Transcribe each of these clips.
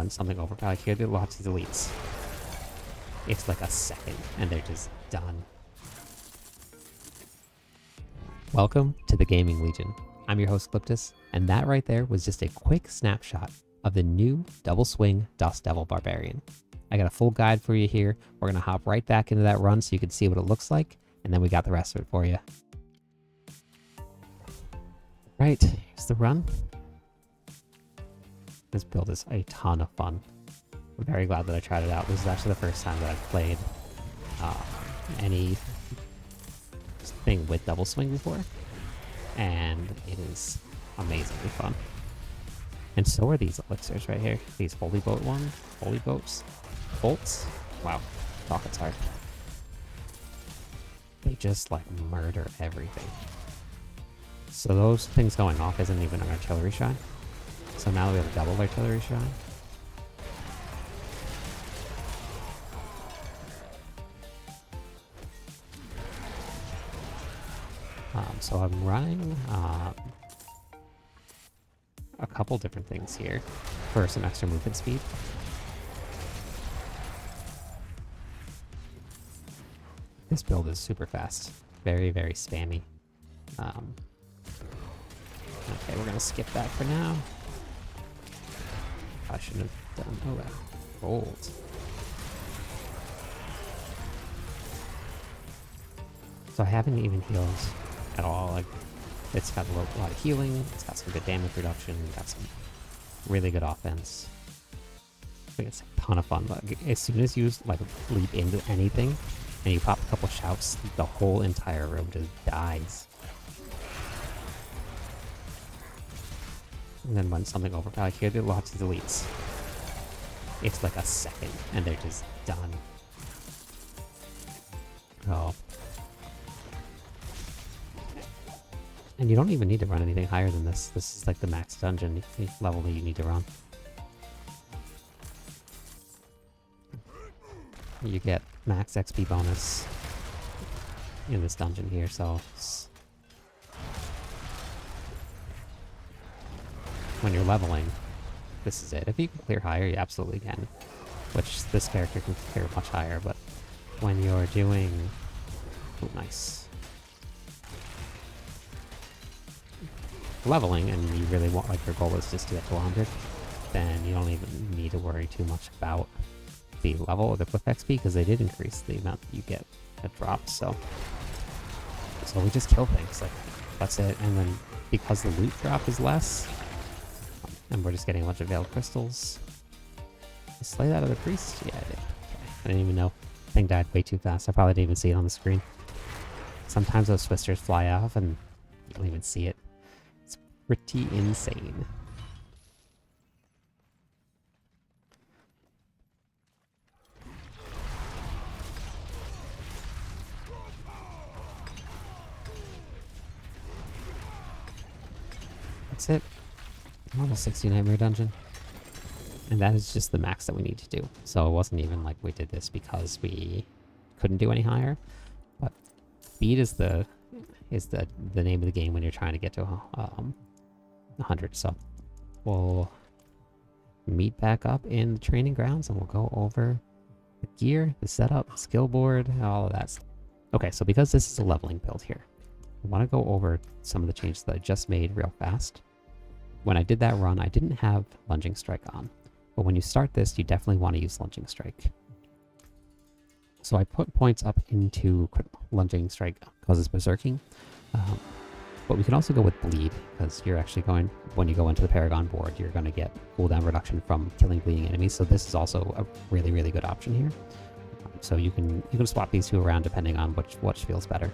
when something over, like here, there are lots of deletes. It's like a second, and they're just done. Welcome to the Gaming Legion. I'm your host, Cliptus, and that right there was just a quick snapshot of the new Double Swing Dust Devil Barbarian. I got a full guide for you here. We're going to hop right back into that run so you can see what it looks like, and then we got the rest of it for you. Right, here's the run. This build is a ton of fun. I'm very glad that I tried it out. This is actually the first time that I've played any thing with Double Swing before, and it is amazingly fun. And so are these elixirs right here. These holy bolts. Wow, talking's hard. They just like murder everything. So those things going off isn't even an artillery shot. So now we have a double artillery shot. So I'm running a couple different things here for some extra movement speed. This build is super fast, very, very spammy. Okay, we're gonna skip that for now. I shouldn't have done. Oh, wow. Gold. So I haven't even healed at all. Like, it's got a lot of healing. It's got some good damage reduction. Got some really good offense. I think it's a ton of fun. But as soon as you like leap into anything and you pop a couple shouts, the whole entire room just dies. And then when something over, like here, there are lots of deletes. It's like a second, and they're just done. Oh. And you don't even need to run anything higher than this. This is like the max dungeon level that you need to run. You get max XP bonus in this dungeon here, so when you're leveling, this is it. If you can clear higher, you absolutely can. Which this character can clear much higher, but when you're doing... Oh, nice. Leveling, and you really want, like, your goal is just to get to 100, then you don't even need to worry too much about the level or the cliff XP, because they did increase the amount that you get that drops, so we just kill things, like, that's it. And then because the loot drop is less, and we're just getting a bunch of Veiled Crystals. Did I slay that other priest? Yeah, I did. Okay. I didn't even know. Thing died way too fast. I probably didn't even see it on the screen. Sometimes those twisters fly off and you don't even see it. It's pretty insane. That's it. Normal 60 Nightmare Dungeon. And that is just the max that we need to do. So it wasn't even like we did this because we couldn't do any higher. But speed is the name of the game when you're trying to get to 100. So we'll meet back up in the training grounds and we'll go over the gear, the setup, skill board, all of that stuff. Okay, so because this is a leveling build here, I want to go over some of the changes that I just made real fast. When I did that run, I didn't have Lunging Strike on. But when you start this, you definitely want to use Lunging Strike. So I put points up into Lunging Strike causes berserking. But we can also go with Bleed, because you're actually going, when you go into the Paragon board, you're going to get cooldown reduction from killing bleeding enemies. So this is also a really, really good option here. So you can swap these two around depending on which feels better.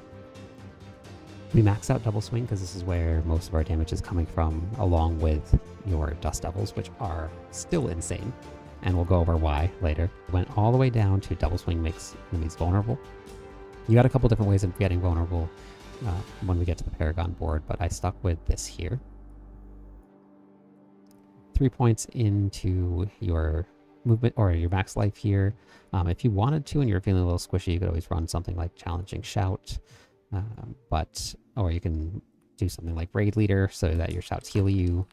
We max out Double Swing because this is where most of our damage is coming from, along with your Dust Devils, which are still insane. And we'll go over why later. Went all the way down to Double Swing makes enemies vulnerable. You got a couple different ways of getting vulnerable when we get to the Paragon board, but I stuck with this here. 3 points into your movement or your max life here. If you wanted to and you're feeling a little squishy, you could always run something like Challenging Shout. Or you can do something like Raid Leader so that your shouts heal you.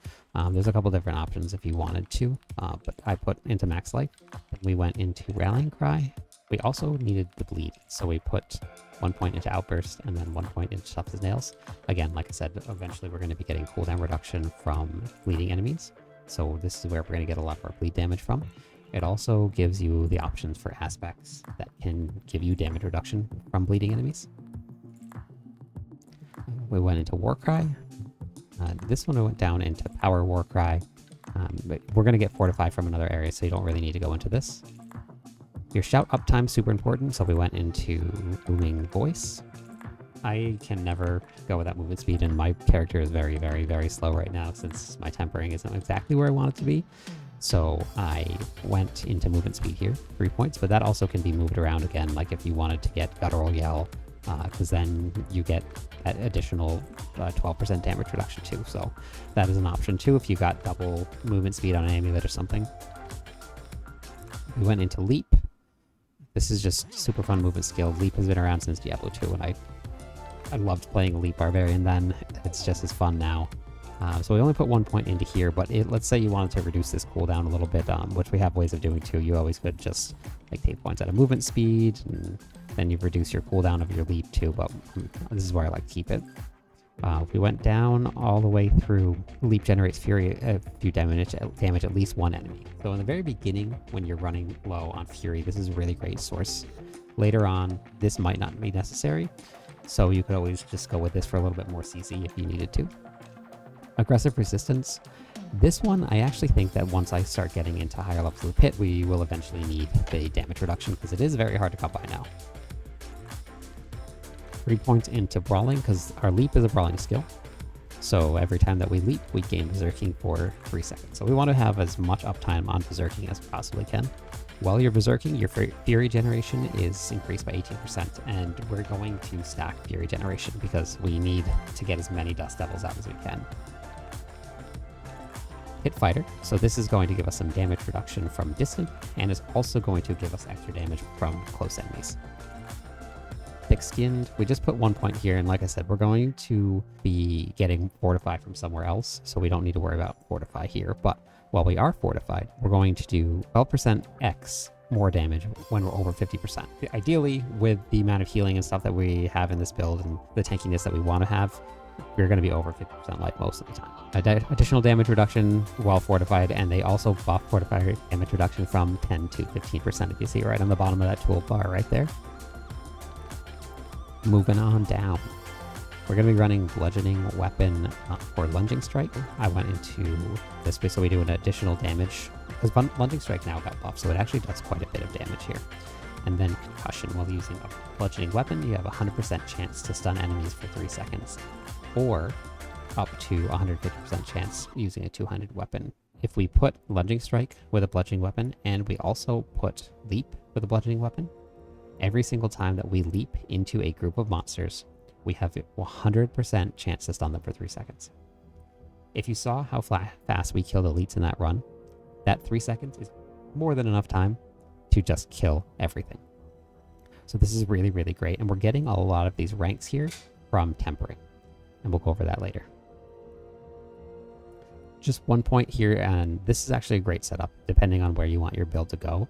There's a couple different options if you wanted to, but I put into max life. Then we went into Rallying Cry. We also needed the bleed, so we put 1 point into Outburst and then 1 point into Tough as Nails. Again, like I said, eventually we're going to be getting cooldown reduction from bleeding enemies, so this is where we're going to get a lot of our bleed damage from. It also gives you the options for aspects that can give you damage reduction from bleeding enemies. We went into Warcry. This one went down into Power Warcry, but we're going to get Fortify from another area, so you don't really need to go into this. Your shout uptime is super important, so we went into Booming Voice. I can never go with that movement speed, and my character is very, very, very slow right now since my tempering isn't exactly where I want it to be. So I went into movement speed here, 3 points, but that also can be moved around again, like if you wanted to get Guttural Yell, because then you get that additional 12% damage reduction too. So that is an option too if you got double movement speed on an amulet or something. We went into Leap. This is just super fun movement skill. Leap has been around since Diablo 2, and I loved playing a Leap Barbarian then. It's just as fun now. So we only put 1 point into here, but let's say you wanted to reduce this cooldown a little bit, which we have ways of doing too. You always could just like take points out of movement speed, and then you reduce your cooldown of your leap too, but this is where I like to keep it. We went down all the way through. Leap generates Fury if you damage at least one enemy. So in the very beginning, when you're running low on Fury, this is a really great source. Later on, this might not be necessary, so you could always just go with this for a little bit more CC if you needed to. Aggressive Resistance. This one, I actually think that once I start getting into higher levels of the pit, we will eventually need the damage reduction, because it is very hard to come by now. 3 points into Brawling, because our leap is a brawling skill. So every time that we leap, we gain Berserking for 3 seconds. So we want to have as much uptime on Berserking as we possibly can. While you're Berserking, your Fury generation is increased by 18%, and we're going to stack Fury generation because we need to get as many Dust Devils out as we can. Hit Fighter. So this is going to give us some damage reduction from distant, and is also going to give us extra damage from close enemies. Thick-Skinned, we just put 1 point here, and like I said, we're going to be getting Fortify from somewhere else, so we don't need to worry about Fortify here. But while we are fortified, we're going to do 12% X more damage when we're over 50%. Ideally, with the amount of healing and stuff that we have in this build and the tankiness that we want to have, we're going to be over 50% life most of the time. Additional damage reduction while fortified, and they also buff fortified damage reduction from 10 to 15%, if you see right on the bottom of that toolbar right there. Moving on down. We're going to be running Bludgeoning Weapon for Lunging Strike. I went into this so we do an additional damage, because Lunging Strike now got buffed, so it actually does quite a bit of damage here. And then Concussion. While using a Bludgeoning Weapon, you have a 100% chance to stun enemies for 3 seconds, or up to 150% chance using a two-handed weapon. If we put Lunging Strike with a Bludgeoning Weapon, and we also put Leap with a Bludgeoning Weapon, every single time that we leap into a group of monsters, we have a 100% chance to stun them for 3 seconds. If you saw how fast we killed elites in that run, that 3 seconds is more than enough time to just kill everything. So this is really, really great, and we're getting a lot of these ranks here from tempering, and we'll go over that later. Just 1 point here, and this is actually a great setup depending on where you want your build to go.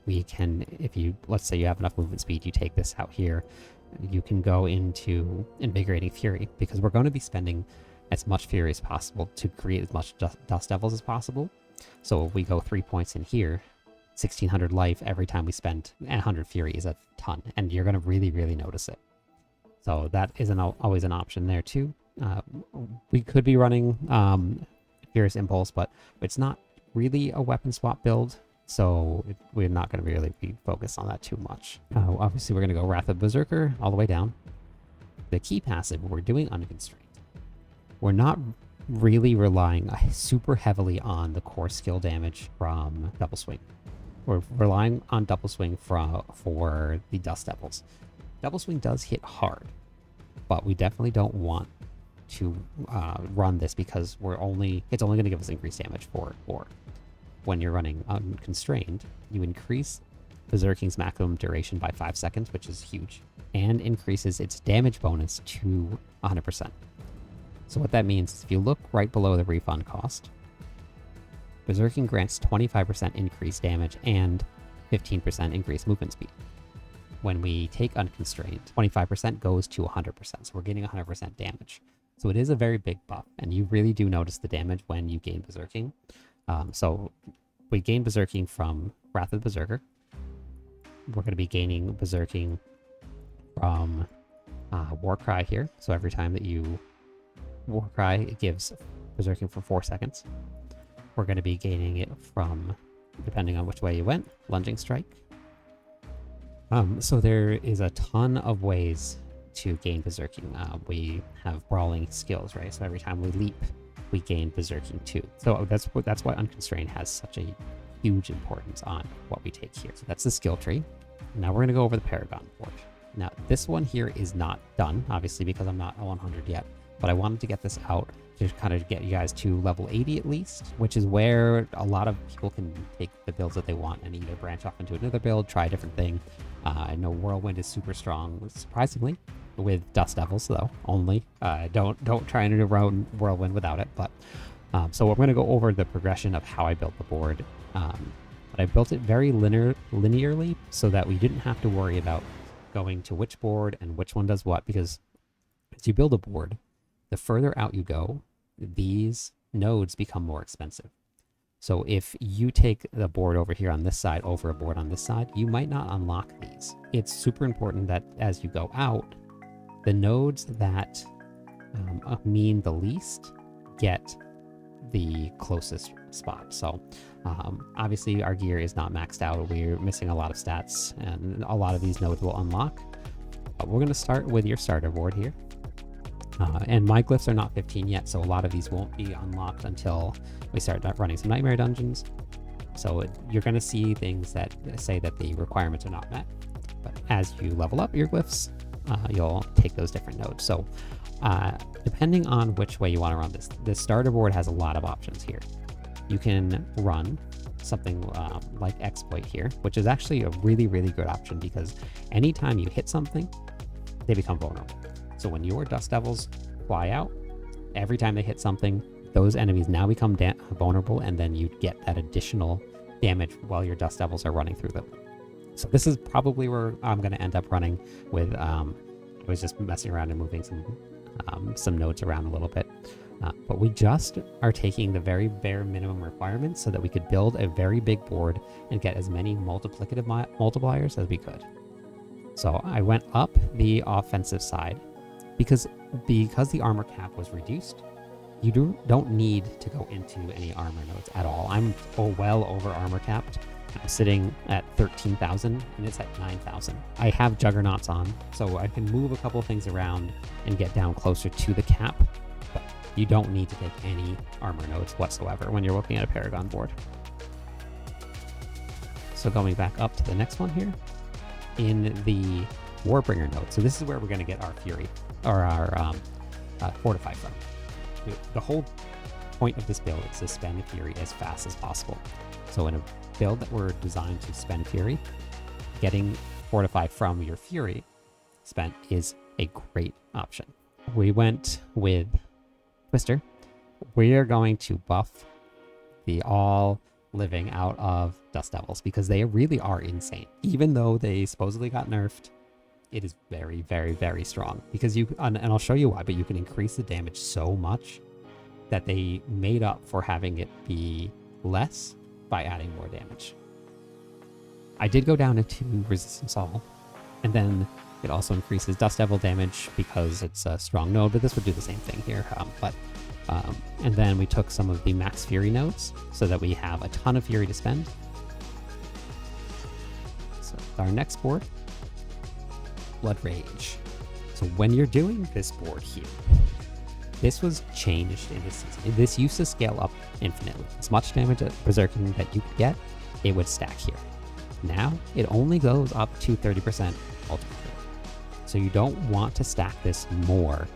We can, if you, let's say you have enough movement speed, you take this out here, you can go into Invigorating Fury, because we're going to be spending as much Fury as possible to create as much Dust Devils as possible. So if we go 3 points in here, 1600 life every time we spend 100 Fury is a ton, and you're going to really, really notice it. So that isn't always an option there too. We could be running Furious Impulse, but it's not really a weapon swap build, so we're not going to really be focused on that too much. Obviously, we're going to go Wrath of Berserker all the way down. The key passive, we're doing Unconstrained. We're not really relying super heavily on the core skill damage from Double Swing. We're relying on Double Swing for the Dust Devils. Double Swing does hit hard, but we definitely don't want to run this, because it's only going to give us increased damage for 4. When you're running Unconstrained, you increase Berserking's maximum duration by 5 seconds, which is huge, and increases its damage bonus to 100%. So what that means is if you look right below the refund cost, Berserking grants 25% increased damage and 15% increased movement speed. When we take Unconstrained, 25% goes to 100%, so we're getting 100% damage. So it is a very big buff, and you really do notice the damage when you gain Berserking. So we gain Berserking from Wrath of the Berserker. We're going to be gaining Berserking from Warcry here. So every time that you Warcry, it gives Berserking for 4 seconds. We're going to be gaining it from, depending on which way you went, Lunging Strike. So there is a ton of ways to gain Berserking. We have Brawling skills, right? So every time we leap, we gain Berserking too. So that's why Unconstrained has such a huge importance on what we take here. So that's the skill tree. Now we're going to go over the Paragon board. Now this one here is not done, obviously, because I'm not 100 yet, but I wanted to get this out to kind of get you guys to level 80 at least, which is where a lot of people can take the builds that they want and either branch off into another build, try a different thing. I know Whirlwind is super strong, surprisingly, with Dust Devils though, only. Don't try and run Whirlwind without it, but so we're going to go over the progression of how I built the board. But I built it very linearly so that we didn't have to worry about going to which board and which one does what, because as you build a board, the further out you go, these nodes become more expensive. So if you take the board over here on this side over a board on this side, you might not unlock these. It's super important that as you go out, the nodes that mean the least get the closest spot. So obviously our gear is not maxed out. We're missing a lot of stats, and a lot of these nodes will unlock. But we're going to start with your starter board here. And my glyphs are not 15 yet, so a lot of these won't be unlocked until we start running some nightmare dungeons. So you're going to see things that say that the requirements are not met. But as you level up your glyphs, you'll take those different nodes. So depending on which way you want to run this starter board has a lot of options here. You can run something like Exploit here, which is actually a really, really good option, because anytime you hit something, they become vulnerable. So when your Dust Devils fly out, every time they hit something, those enemies now become vulnerable, and then you get that additional damage while your Dust Devils are running through them. So this is probably where I'm going to end up running with, I was just messing around and moving some nodes around a little bit. But we just are taking the very bare minimum requirements so that we could build a very big board and get as many multiplicative multipliers as we could. So I went up the offensive side because the armor cap was reduced. You don't need to go into any armor nodes at all. I'm well over armor capped. I'm sitting at 13,000 and it's at 9,000. I have juggernauts on, so I can move a couple of things around and get down closer to the cap. But you don't need to take any armor nodes whatsoever when you're looking at a Paragon board. So going back up to the next one here, in the Warbringer node. So this is where we're going to get our Fury, or our Fortify from. The whole point of this build is to spend Fury as fast as possible. So in a build that we're designed to spend Fury, getting Fortify from your Fury spent is a great option. We went with Twister. We are going to buff the all living out of Dust Devils because they really are insane. Even though they supposedly got nerfed, it is very, very, very strong because you, and I'll show you why, but you can increase the damage so much that they made up for having it be less by adding more damage. I did go down into Resistance All, and then it also increases Dust Devil damage because it's a strong node, but this would do the same thing here. And then we took some of the Max Fury nodes so that we have a ton of Fury to spend. So our next board, Blood Rage. So when you're doing this board here, this was changed in this season. This used to scale up infinitely. As much damage at Berserking that you could get, it would stack here. Now, it only goes up to 30% multiplier. So you don't want to stack this more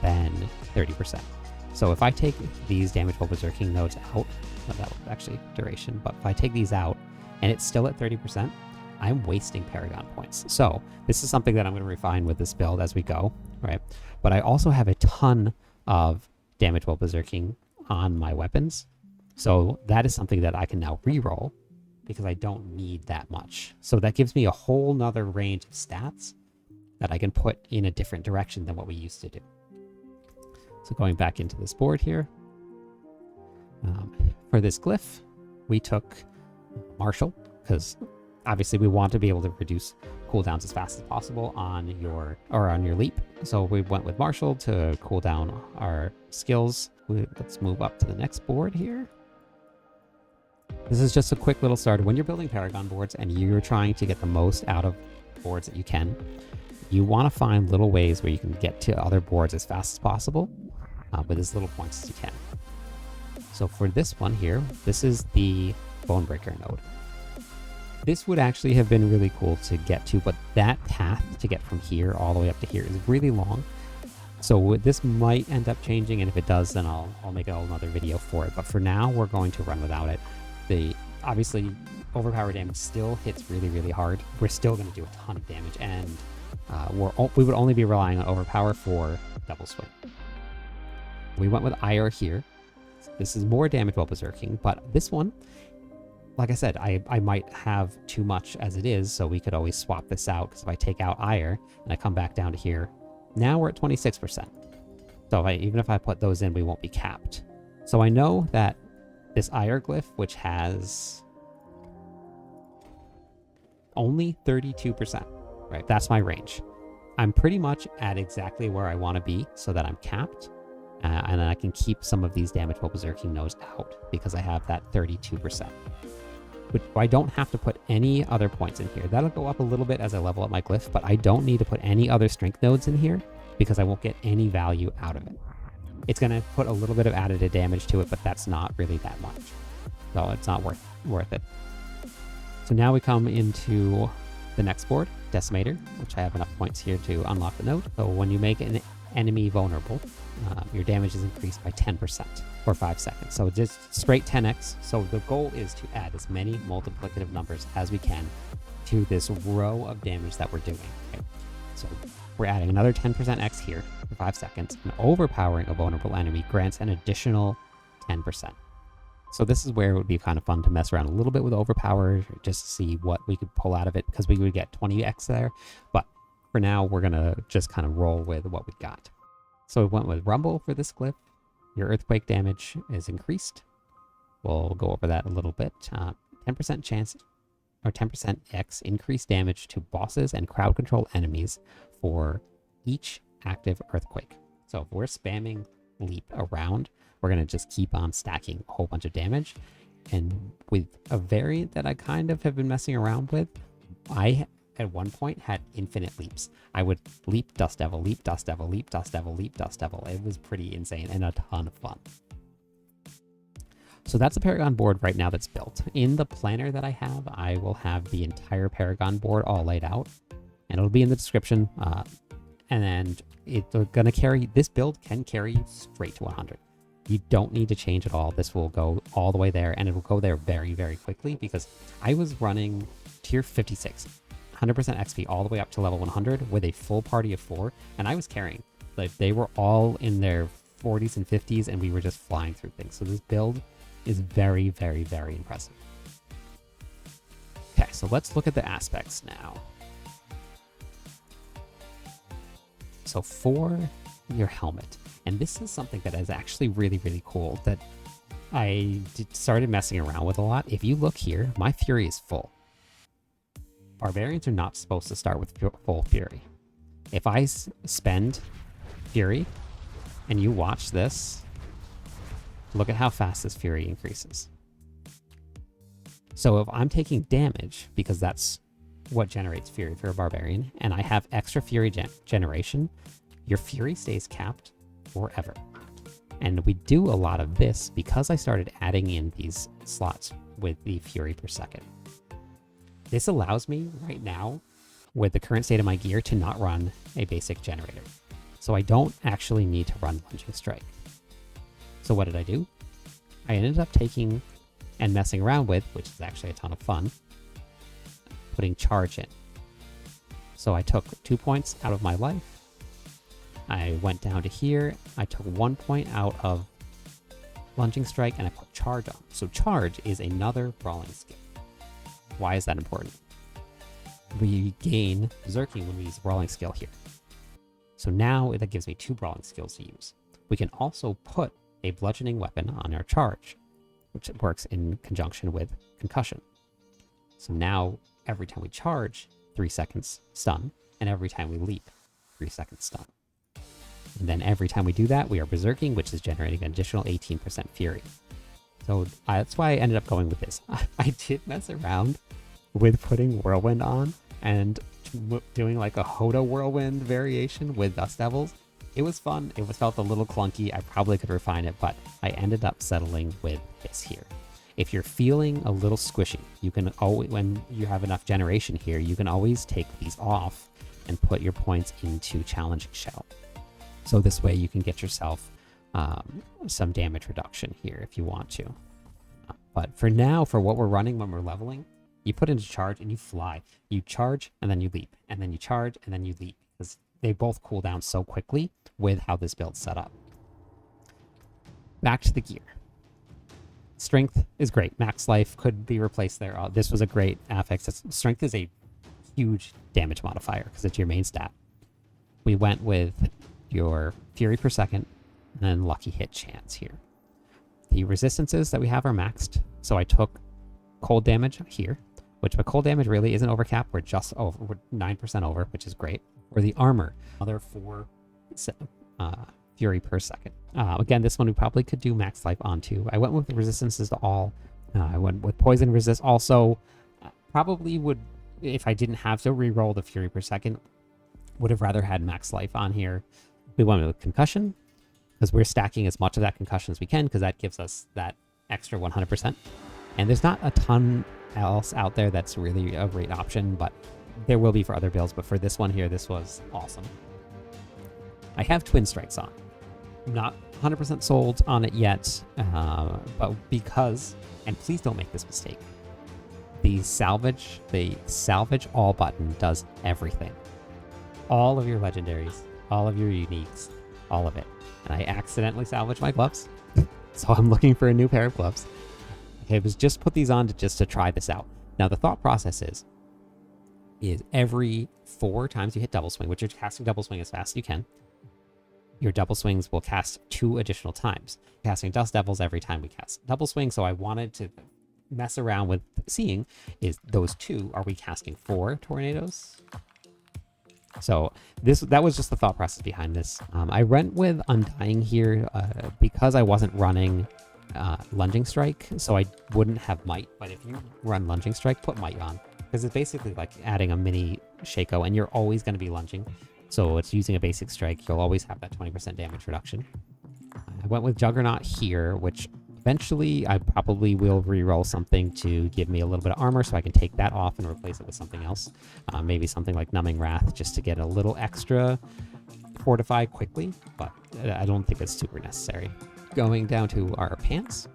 than 30%. So if I take these damageable Berserking nodes out, well, that was actually duration, but if I take these out and it's still at 30%, I'm wasting Paragon points. So this is something that I'm going to refine with this build as we go, right? But I also have a ton of damage while berserking on my weapons. So that is something that I can now reroll because I don't need that much. So that gives me a whole nother range of stats that I can put in a different direction than what we used to do. So going back into this board here, for this glyph, we took Martial because obviously we want to be able to reduce cooldowns as fast as possible on your leap. So we went with Martial to cool down our skills. Let's move up to the next board here. This is just a quick little starter. When you're building Paragon boards and you're trying to get the most out of boards that you can, you want to find little ways where you can get to other boards as fast as possible with as little points as you can. So for this one here, this is the Bonebreaker node. This would actually have been really cool to get to, but that path to get from here all the way up to here is really long. So this might end up changing, and if it does, then I'll make another video for it. But for now, we're going to run without it. Obviously, overpower damage still hits really, really hard. We're still going to do a ton of damage, and we would only be relying on overpower for double swing. We went with Ire here. This is more damage while berserking, but this one, like I said, I might have too much as it is, so we could always swap this out, because if I take out Ire and I come back down to here, now we're at 26%. So even if I put those in, we won't be capped. So I know that this Ire glyph, which has only 32%, right? That's my range. I'm pretty much at exactly where I want to be so that I'm capped. And then I can keep some of these damage while berserking nodes out because I have that 32%. But I don't have to put any other points in here. That'll go up a little bit as I level up my glyph, but I don't need to put any other strength nodes in here because I won't get any value out of it. It's going to put a little bit of additive damage to it, but that's not really that much. So it's not worth it. So now we come into the next board, Decimator, which I have enough points here to unlock the node. So when you make an enemy vulnerable, your damage is increased by 10% for 5 seconds. So just straight 10x. So the goal is to add as many multiplicative numbers as we can to this row of damage that we're doing. Okay? So we're adding another 10% X here for 5 seconds, and overpowering a vulnerable enemy grants an additional 10%. So this is where it would be kind of fun to mess around a little bit with overpower, just to see what we could pull out of it, because we would get 20x there. But for now, we're going to just kind of roll with what we got. So we went with Rumble for this glyph. Your earthquake damage is increased. We'll go over that a little bit. 10% chance, or 10% X increased damage to bosses and crowd control enemies for each active earthquake. So if we're spamming leap around, we're going to just keep on stacking a whole bunch of damage. And with a variant that I kind of have been messing around with, I at one point had infinite leaps. I would leap Dust Devil, leap Dust Devil, leap Dust Devil, leap Dust Devil. It was pretty insane and a ton of fun. So that's a Paragon board right now that's built. In the planner that I will have the entire Paragon board all laid out, and it'll be in the description. And then it's gonna carry, this build can carry you straight to 100. You don't need to change at all. This will go all the way there, and it will go there very, very quickly, because I was running tier 56, 100% XP all the way up to level 100 with a full party of 4, and I was carrying. Like, they were all in their 40s and 50s, and we were just flying through things. So this build is very, very, very impressive. Okay, so let's look at the aspects now. So for your helmet, and this is something that is actually really, really cool that I started messing around with a lot. If you look here, my Fury is full. Barbarians are not supposed to start with full Fury. If I spend Fury, and you watch this, look at how fast this Fury increases. So if I'm taking damage, because that's what generates Fury for a Barbarian, and I have extra Fury generation, your Fury stays capped forever. And we do a lot of this because I started adding in these slots with the Fury per second. This allows me right now, with the current state of my gear, to not run a basic generator. So I don't actually need to run Lunging Strike. So what did I do? I ended up taking and messing around with, which is actually a ton of fun, putting Charge in. So I took 2 points out of my life, I went down to here. I took 1 point out of lunging strike and I put charge on. So charge is another brawling skill. Why is that important? We gain berserking when we use brawling skill here. So now that gives me 2 brawling skills to use. We can also put a bludgeoning weapon on our charge, which works in conjunction with concussion. So now every time we charge, 3 seconds stun, and every time we leap, 3 seconds stun. And then every time we do that, we are berserking, which is generating an additional 18% fury. So that's why I ended up going with this. I did mess around with putting Whirlwind on and doing like a Hoda Whirlwind variation with Dust Devils. It was fun. It felt a little clunky. I probably could refine it, but I ended up settling with this here. If you're feeling a little squishy, you can always, when you have enough generation here, you can always take these off and put your points into Challenging Shell. So this way you can get yourself some damage reduction here if you want to. But for now, for what we're running when we're leveling, you put into charge and you fly. You charge and then you leap, and then you charge and then you leap, because they both cool down so quickly with how this build's set up. Back to the gear. Strength is great. Max life could be replaced there. This was a great affix. Strength is a huge damage modifier because it's your main stat. We went with your fury per second and then lucky hit chance here. The resistances that we have are maxed. So I took cold damage here, which but cold damage really isn't overcap. We're just over, we're 9% over, which is great. For the armor, another 4 fury per second. Again, this one we probably could do max life onto. I went with the resistances to all. I went with poison resist also. Probably would, if I didn't have to reroll the fury per second, would have rather had max life on here. We went with concussion because we're stacking as much of that concussion as we can, because that gives us that extra 100%. And there's not a ton else out there that's really a great option, but there will be for other builds. But for this one here, this was awesome. I have Twin Strikes on. I'm not 100% sold on it yet, but because, and please don't make this mistake, the salvage all button does everything. All of your legendaries, all of your uniques, all of it. And I accidentally salvaged my gloves, so I'm looking for a new pair of gloves. Okay, I was just put these on to try this out. Now the thought process is every 4 times you hit double swing, which you're casting double swing as fast as you can, your double swings will cast 2 additional times. Casting Dust Devils every time we cast double swing, so I wanted to mess around with seeing is those 2, are we casting 4 tornadoes? So that was just the thought process behind this. I went with Undying here because I wasn't running Lunging Strike, so I wouldn't have Might. But if you run Lunging Strike, put Might on, because it's basically like adding a mini Shaco, and you're always going to be lunging. So it's using a basic strike. You'll always have that 20% damage reduction. I went with Juggernaut here, which eventually I probably will reroll something to give me a little bit of armor so I can take that off and replace it with something else. Maybe something like Numbing Wrath just to get a little extra fortify quickly, but I don't think it's super necessary. Going down to our pants.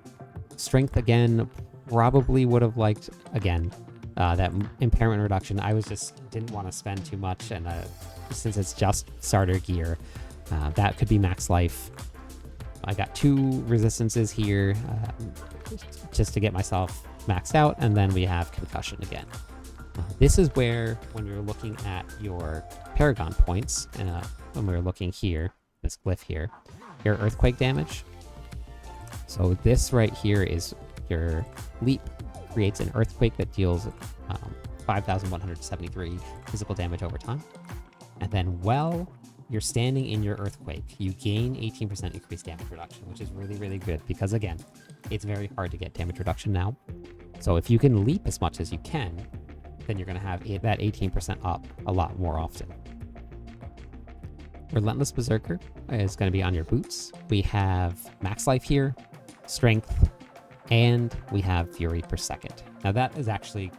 Strength again, probably would have liked, again, that impairment reduction. I didn't want to spend too much, and since it's just starter gear, that could be max life. I got 2 resistances here just to get myself maxed out, and then we have concussion again. This is where, when we were looking at your Paragon points, when we were looking here, this glyph here, your earthquake damage. So this right here is your leap creates an earthquake that deals 5,173 physical damage over time. And then while you're standing in your earthquake, you gain 18% increased damage reduction, which is really, really good because, again, it's very hard to get damage reduction now. So if you can leap as much as you can, then you're going to have that 18% up a lot more often. Relentless Berserker is going to be on your boots. We have max life here, strength, and we have fury per second. Now that is actually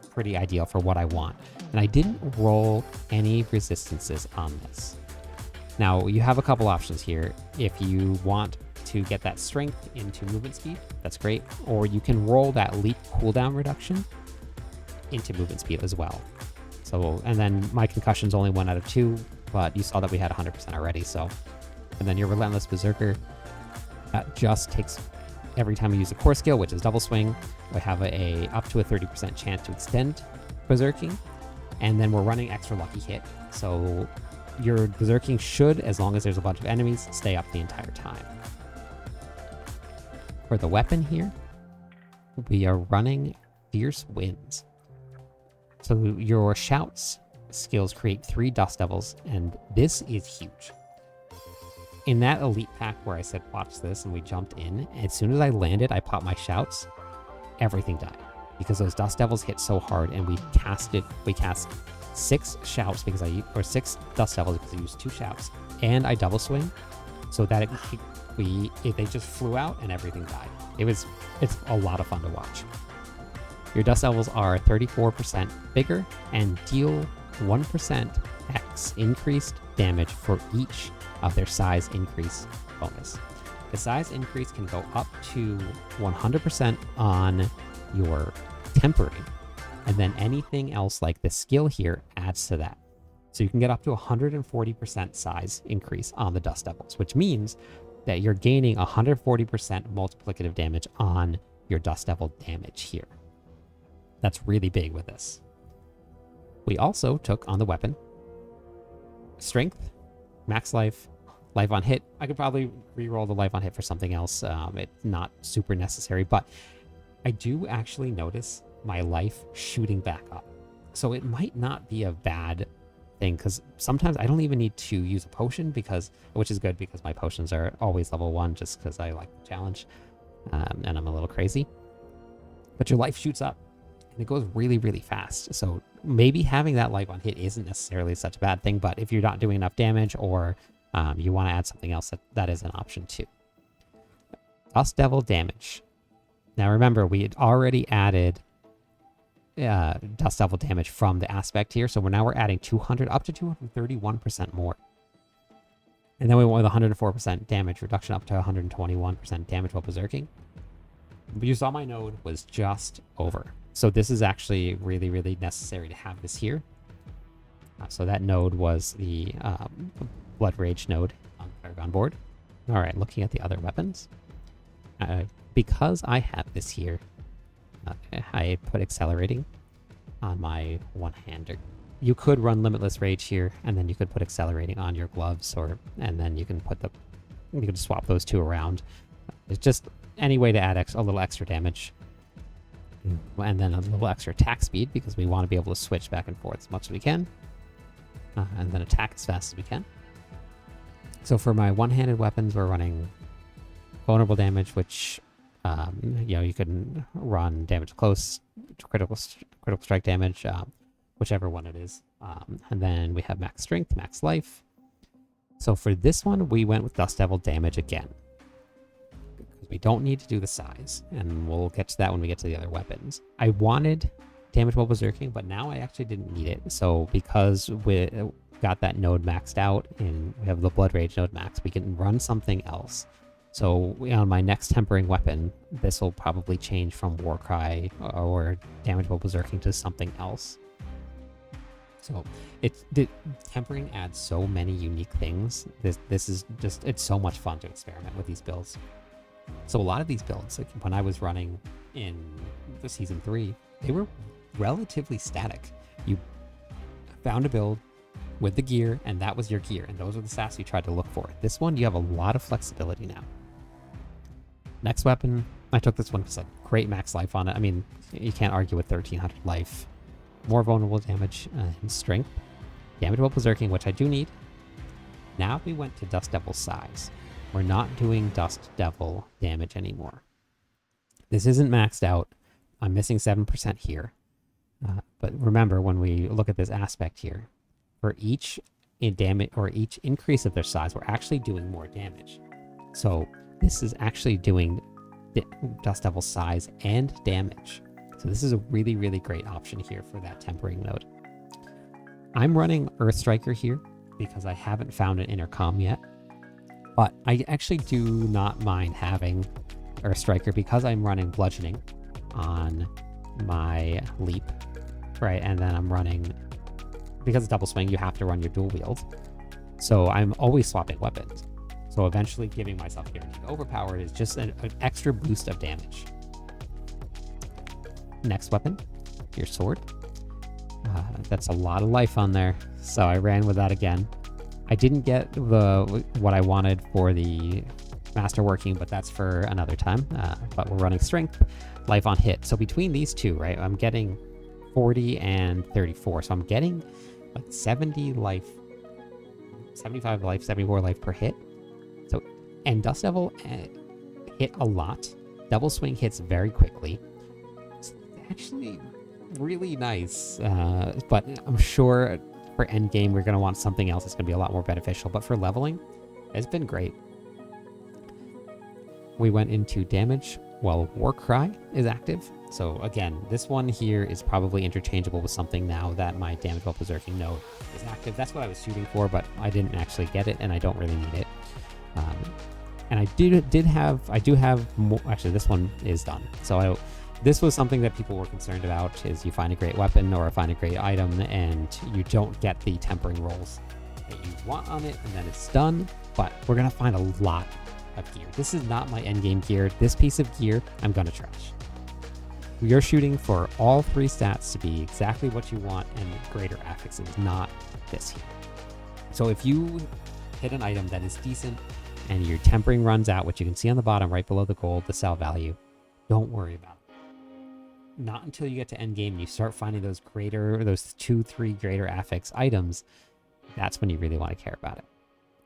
pretty ideal for what I want. And I didn't roll any resistances on this. Now you have a couple options here. If you want to get that strength into movement speed, that's great. Or you can roll that leap cooldown reduction into movement speed as well. So, and then my concussion's only 1 out of 2. but you saw that we had 100% already, so. And then your Relentless Berserker, that just takes, every time we use a core skill, which is double swing, we have a up to a 30% chance to extend berserking, and then we're running extra lucky hit, so your berserking should, as long as there's a bunch of enemies, stay up the entire time. For the weapon here, we are running Fierce Winds. So your shouts skills create 3 Dust Devils, and this is huge. In that elite pack where I said watch this and we jumped in, as soon as I landed, I popped my shouts, everything died. Because those Dust Devils hit so hard, and we cast 6 shouts because or 6 Dust Devils because I used 2 shouts, and I double swing, so that they just flew out and everything died. It's a lot of fun to watch. Your Dust Devils are 34% bigger and deal 1% X increased damage for each of their size increase bonus. The size increase can go up to 100% on your tempering, and then anything else like the skill here adds to that. So you can get up to 140% size increase on the Dust Devils, which means that you're gaining 140% multiplicative damage on your Dust Devil damage here. That's really big with this. We also took on the weapon Strength, Max Life, Life on Hit. I could probably re-roll the Life on Hit for something else. It's not super necessary, but I do actually notice my life shooting back up. So it might not be a bad thing, because sometimes I don't even need to use a potion, which is good because my potions are always level 1 just because I like the challenge, and I'm a little crazy. But your life shoots up, and it goes really, really fast. So maybe having that life on hit isn't necessarily such a bad thing, but if you're not doing enough damage, or you want to add something else, that is an option too. Dust Devil damage. Now remember, we had already added Dust Devil damage from the aspect here, so we're adding 200 up to 231% more. And then we went with 104% damage reduction up to 121% damage while berserking. But you saw my node was just over. So this is actually really, really necessary to have this here. So that node was the Blood Rage node on the Paragon board. All right, looking at the other weapons. Because I have this here, I put Accelerating on my one-hander. You could run Limitless Rage here, and then you could put Accelerating on your gloves, and then you can swap those two around. It's just any way to add a little extra damage. And then a little extra attack speed, because we want to be able to switch back and forth as much as we can. And then attack as fast as we can. So for my one-handed weapons, we're running vulnerable damage, which you can run damage close, critical strike damage, whichever one it is. And then we have max strength, max life. So for this one, we went with Dust Devil damage again. We don't need to do the size, and we'll get to that when we get to the other weapons. I wanted damage while berserking, but now I actually didn't need it. So because we got that node maxed out and we have the Blood Rage node max, we can run something else. So on my next tempering weapon, this will probably change from Warcry or damage while berserking to something else. So the tempering adds so many unique things. This is just, it's so much fun to experiment with these builds. So a lot of these builds, like when I was running in the Season 3, they were relatively static. You found a build with the gear, and that was your gear, and those are the stats you tried to look for. This one, you have a lot of flexibility now. Next weapon, I took this one because great max life on it. I mean, you can't argue with 1300 life. More vulnerable damage and strength. Damage while berserking, which I do need. Now we went to Dust Devil size. We're not doing Dust Devil damage anymore. This isn't maxed out. I'm missing 7% here. But remember, when we look at this aspect here, for each damage or each increase of their size, we're actually doing more damage. So this is actually doing Dust Devil size and damage. So this is a really, really great option here for that tempering node. I'm running Earth Striker here because I haven't found an intercom yet. But I actually do not mind having Earth Striker because I'm running Bludgeoning on my leap, right? And then I'm running, because it's double swing, you have to run your dual wield. So I'm always swapping weapons. So eventually giving myself guaranteed overpowered is just an extra boost of damage. Next weapon, your sword. That's a lot of life on there, so I ran with that again. I didn't get what I wanted for the master working, but that's for another time. But we're running strength, life on hit. So between these two, right, I'm getting 40 and 34. So I'm getting like 70 life, 75 life, 74 life per hit. So, and Dust Devil hit a lot. Double swing hits very quickly. It's actually really nice, but I'm sure for endgame we're going to want something else that's going to be a lot more beneficial. But for leveling, it's been great. We went into damage while War Cry is active. So again, this one here is probably interchangeable with something now that my damage while berserking node is active. That's what I was shooting for, but I didn't actually get it, and I don't really need it. And I do have more. Actually, this one is done. So this was something that people were concerned about, is you find a great weapon or find a great item and you don't get the tempering rolls that you want on it, and then it's done. But we're going to find a lot of gear. This is not my endgame gear. This piece of gear, I'm going to trash. We are shooting for all three stats to be exactly what you want, and greater affixes, not this here. So if you hit an item that is decent and your tempering runs out, which you can see on the bottom right below the gold, the sell value, don't worry about it. Not until you get to endgame and you start finding those 2-3 greater affix items, that's when you really want to care about it.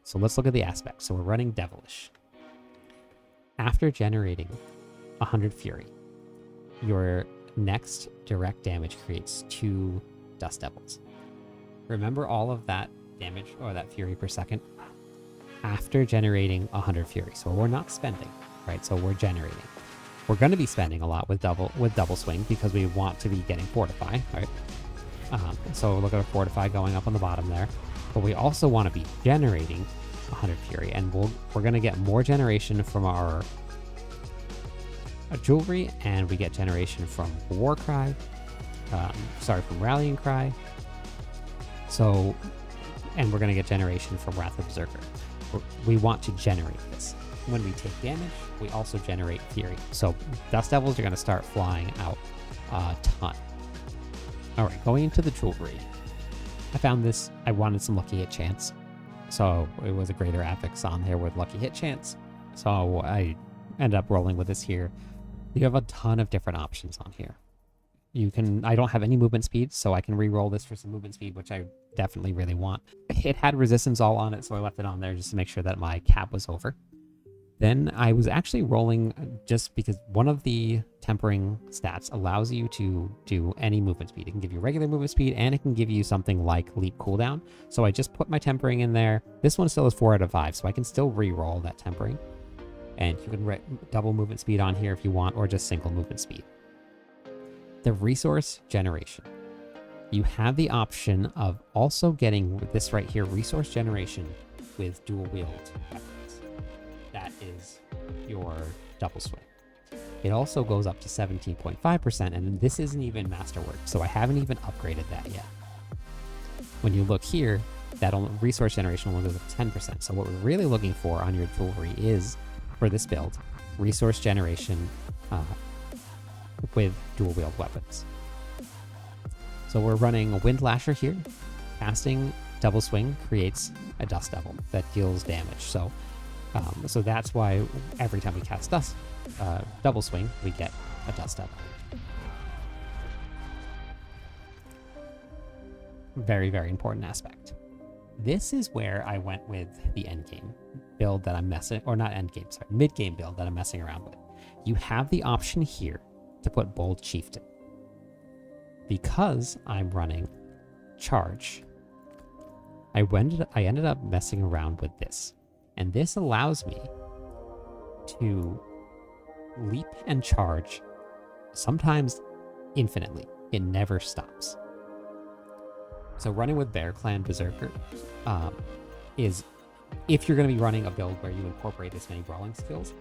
So let's look at the aspects. So we're running Devilish. After generating 100 Fury, your next direct damage creates 2 Dust Devils. Remember all of that damage or that Fury per second after generating 100 Fury. So we're not spending, right? So we're generating. We're going to be spending a lot with double swing because we want to be getting Fortify, right? So look at our Fortify going up on the bottom there. But we also want to be generating 100 Fury, and we're going to get more generation from our jewelry, and we get generation from War Cry, from Rallying Cry. So, and we're going to get generation from Wrath of Berserker. We want to generate this. When we take damage, we also generate Fury. So Dust Devils are going to start flying out a ton. All right, going into the jewelry. I found this, I wanted some lucky hit chance. So it was a greater affix on there with lucky hit chance. So I ended up rolling with this here. You have a ton of different options on here. I don't have any movement speed, so I can re-roll this for some movement speed, which I definitely really want. It had resistance all on it, so I left it on there just to make sure that my cap was over. Then I was actually rolling just because one of the tempering stats allows you to do any movement speed. It can give you regular movement speed, and it can give you something like leap cooldown. So I just put my tempering in there. This one still is 4 out of 5, so I can still re-roll that tempering. And you can double movement speed on here if you want, or just single movement speed. The resource generation. You have the option of also getting this right here, resource generation with dual wield weapons. That is your double swing. It also goes up to 17.5%, and this isn't even masterwork, so I haven't even upgraded that yet. When you look here, that resource generation only goes up to 10%. So what we're really looking for on your jewelry is, for this build, resource generation with dual wield weapons. So we're running a Wind Lasher here. Casting double swing creates a Dust Devil that deals damage. So that's why every time we cast double swing, we get a Dust Devil. Very, very important aspect. This is where I went with the endgame build that I'm mid-game build that I'm messing around with. You have the option here to put Bold Chieftain. Because I'm running charge, I ended up messing around with this. And this allows me to leap and charge, sometimes infinitely. It never stops. So running with Bear Clan Berserker is, if you're going to be running a build where you incorporate this many brawling skills,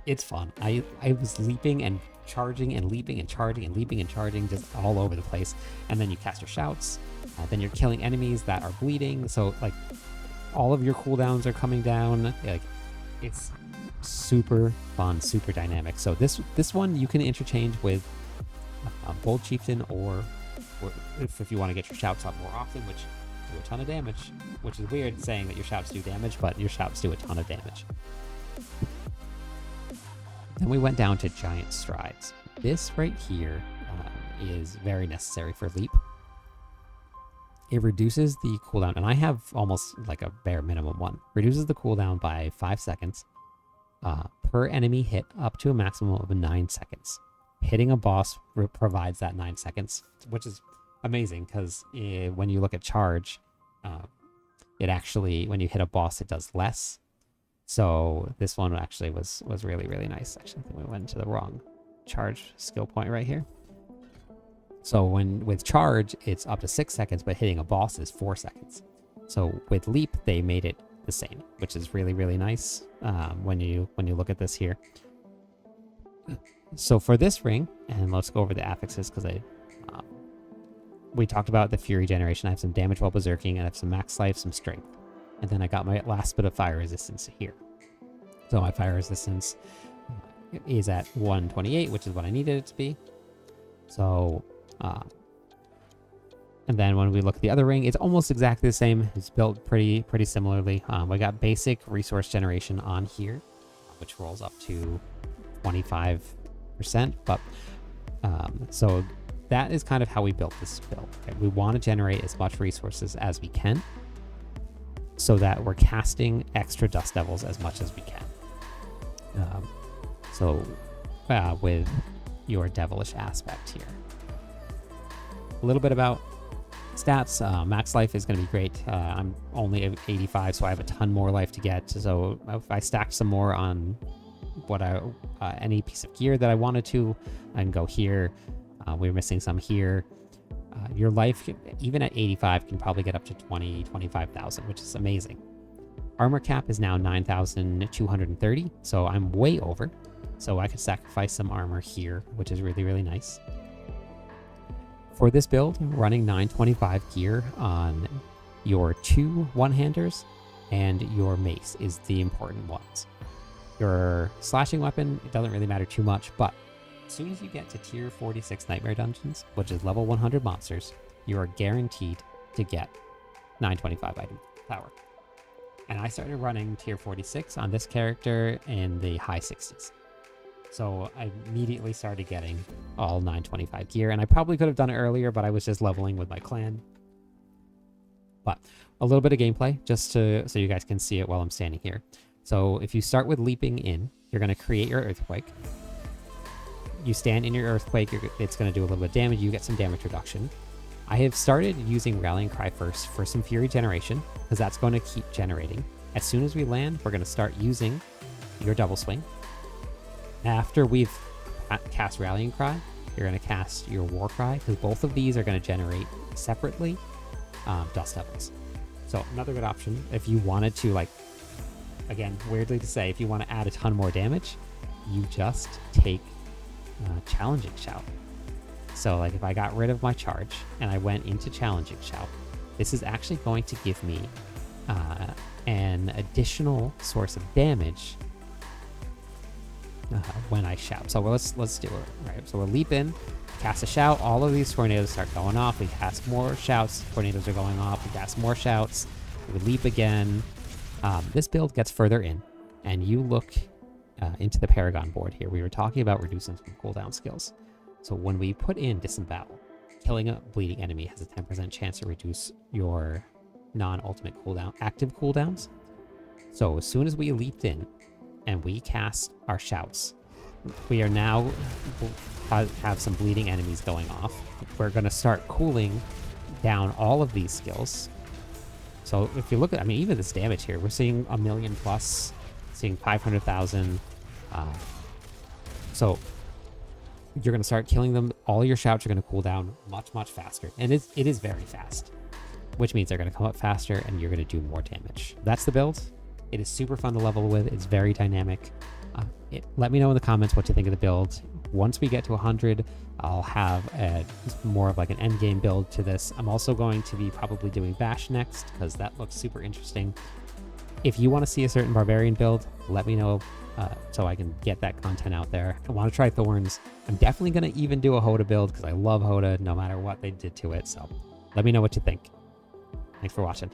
it's fun. I was leaping and charging and leaping and charging and leaping and charging just all over the place. And then you cast your shouts. Then you're killing enemies that are bleeding. So like all of your cooldowns are coming down. Like, it's super fun, super dynamic. So this one you can interchange with Bold Chieftain, or if you want to get your shouts up more often, which do a ton of damage, which is weird saying that your shouts do damage, but your shouts do a ton of damage. Then we went down to Giant Strides. This right here is very necessary for Leap. It reduces the cooldown, and I have almost like a bare minimum one. Reduces the cooldown by 5 seconds per enemy hit, up to a maximum of 9 seconds. Hitting a boss provides that 9 seconds, which is amazing because when you look at charge, it actually, when you hit a boss, it does less. So this one actually was really, really nice. Actually, I think we went to the wrong charge skill point right here. So with charge, it's up to 6 seconds, but hitting a boss is 4 seconds. So with Leap, they made it the same, which is really, really nice when you look at this here. So for this ring, and let's go over the affixes, because we talked about the Fury generation. I have some damage while berserking, and I have some max life, some strength. And then I got my last bit of fire resistance here. So my fire resistance is at 128, which is what I needed it to be. So, and then when we look at the other ring, it's almost exactly the same. It's built pretty similarly. We got basic resource generation on here, which rolls up to 25%. But so that is kind of how we built this build. Okay? We want to generate as much resources as we can, so that we're casting extra Dust Devils as much as we can. With your devilish aspect here. A little bit about stats. Max life is going to be great. I'm only at 85, so I have a ton more life to get. So if I stacked some more on any piece of gear that I wanted to, I can go here. We're missing some here. Your life, even at 85, can probably get up to 25,000, which is amazing. Armor cap is now 9,230, so I'm way over. So I could sacrifice some armor here, which is really, really nice. For this build, running 925 gear on your 2 one-handers and your mace is the important ones. Your slashing weapon, it doesn't really matter too much, but as soon as you get to tier 46 Nightmare Dungeons, which is level 100 monsters, you are guaranteed to get 925 item power. And I started running tier 46 on this character in the high 60s. So I immediately started getting all 925 gear, and I probably could have done it earlier, but I was just leveling with my clan. But a little bit of gameplay, just so you guys can see it while I'm standing here. So if you start with leaping in, you're going to create your earthquake. You stand in your earthquake, it's going to do a little bit of damage, you get some damage reduction. I have started using Rallying Cry first for some Fury generation, because that's going to keep generating. As soon as we land, we're going to start using your double swing. After we've cast Rallying Cry, you're going to cast your War Cry, because both of these are going to generate separately Dust Devils. So another good option, if you wanted to, like, again, weirdly to say, if you want to add a ton more damage, you just take Challenging Shout. So like if I got rid of my charge and I went into Challenging Shout, this is actually going to give me an additional source of damage when I shout. So let's do it. All right, so we'll leap in, cast a shout. All of these tornadoes start going off. We cast more shouts. Tornadoes are going off. We cast more shouts. We leap again. This build gets further in, and you look into the Paragon board here. We were talking about reducing some cooldown skills. So when we put in Disembowel, killing a bleeding enemy has a 10% chance to reduce your non-ultimate cooldown, active cooldowns. So as soon as we leaped in and we cast our shouts, we are now have some bleeding enemies going off. We're going to start cooling down all of these skills. So if you look at, I mean, even this damage here, we're seeing 1 million plus, seeing 500,000. So you're going to start killing them. All your shouts are going to cool down much faster. And it is very fast, which means they're going to come up faster and you're going to do more damage. That's the build. It is super fun to level with. It's very dynamic. Let me know in the comments what you think of the build. Once we get to 100, I'll have more of like an end game build to this. I'm also going to be probably doing Bash next because that looks super interesting. If you want to see a certain barbarian build, let me know so I can get that content out there. I want to try Thorns. I'm definitely going to even do a Hoda build because I love Hoda no matter what they did to it. So let me know what you think. Thanks for watching.